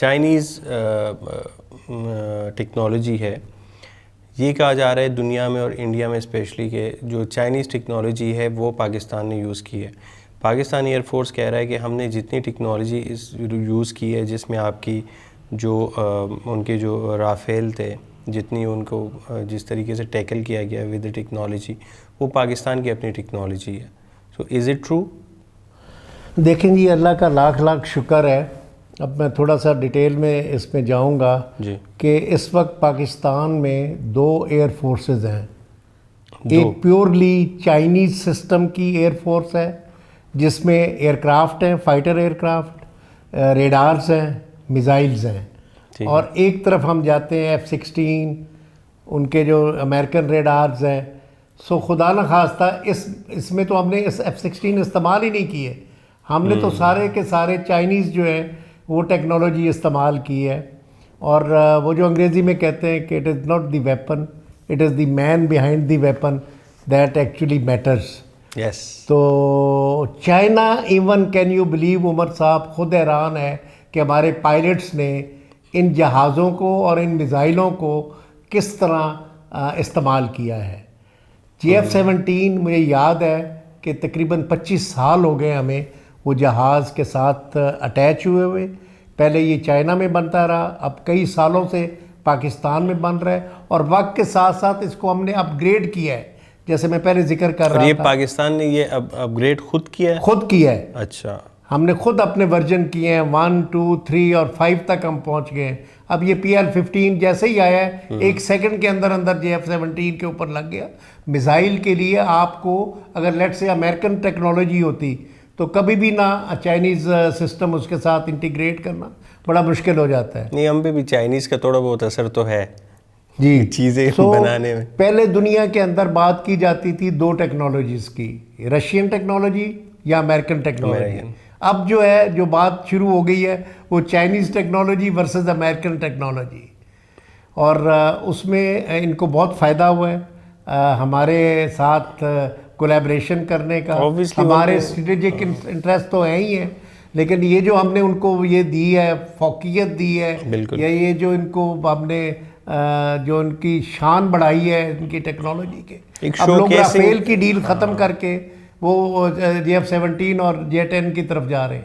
Chinese technology है, ये कहा जा रहा है दुनिया में और इंडिया में स्पेशली कि जो चाइनीज़ टेक्नोलॉजी है वो पाकिस्तान ने यूज़ की है। पाकिस्तान एयरफोर्स कह रहा है कि हमने जितनी टेक्नोलॉजी यूज़ की है, जिसमें आपकी जो उनके जो राफेल थे, जितनी उनको जिस तरीके से टैकल किया गया विद द टेक्नोलॉजी, वो पाकिस्तान की अपनी टेक्नोलॉजी है। So is it true? देखें जी, अल्लाह का लाख लाख शुक्र है। अब मैं थोड़ा सा डिटेल में इसमें जाऊंगा कि इस वक्त पाकिस्तान में 2 एयर फोर्सेस हैं। एक प्योरली चाइनीज़ सिस्टम की एयर फोर्स है जिसमें एयरक्राफ्ट हैं, फाइटर एयरक्राफ्ट, रेडार्स हैं, मिसाइल्स हैं, और एक तरफ हम जाते हैं F-16, उनके जो अमेरिकन रेडार्स हैं। सो खुदा न खास्ता इसमें तो हमने इस F-16 इस्तेमाल ही नहीं किए, हमने तो सारे के सारे चाइनीज़ जो है वो टेक्नोलॉजी इस्तेमाल की है। और वो जो अंग्रेज़ी में कहते हैं कि it is not the weapon, it is the man behind the weapon that actually matters. Yes. तो China even, can you believe, Umar साहब खुद हैरान है कि हमारे पायलट्स ने इन जहाज़ों को और इन मिसाइलों को किस तरह इस्तेमाल किया है। JF-17 मुझे याद है कि तकरीबन 25 साल हो गए हमें वो जहाज़ के साथ अटैच हुए हुए। पहले ये चाइना में बनता रहा, अब कई सालों से पाकिस्तान में बन रहा है, और वक्त के साथ साथ इसको हमने अपग्रेड किया है, जैसे मैं पहले जिक्र कर रहा था। ये पाकिस्तान ने ये अपग्रेड खुद किया है? खुद किया है। अच्छा। हमने खुद अपने वर्जन किए हैं, 1, 2, 3 और 5 तक हम पहुंच गए हैं। अब ये PL-15 जैसे ही आया है, 1 सेकंड के अंदर अंदर JF-17 के ऊपर लग गया। मिसाइल के लिए आपको अगर लेट से अमेरिकन टेक्नोलॉजी होती तो कभी भी ना चाइनीज़ सिस्टम उसके साथ इंटीग्रेट करना बड़ा मुश्किल हो जाता है। नहीं, हम पे भी चाइनीज़ का थोड़ा बहुत असर तो है जी, चीज़ें बनाने में। पहले दुनिया के अंदर बात की जाती थी 2 टेक्नोलॉजीज़ की, रशियन टेक्नोलॉजी या अमेरिकन टेक्नोलॉजी। अब जो है, जो बात शुरू हो गई है वो Chinese technology versus American technology, और उसमें इनको बहुत फ़ायदा हुआ है हमारे साथ कोलैबोरेशन करने का। हमारे स्ट्रेटेजिक इंटरेस्ट तो है ही है, लेकिन ये जो हमने उनको ये दी है, फौकियत दी है, या ये जो इनको हमने जो उनकी शान बढ़ाई है इनकी टेक्नोलॉजी के। अब लोग राफेल की डील ख़त्म करके वो JF-17 और J-10 की तरफ जा रहे हैं।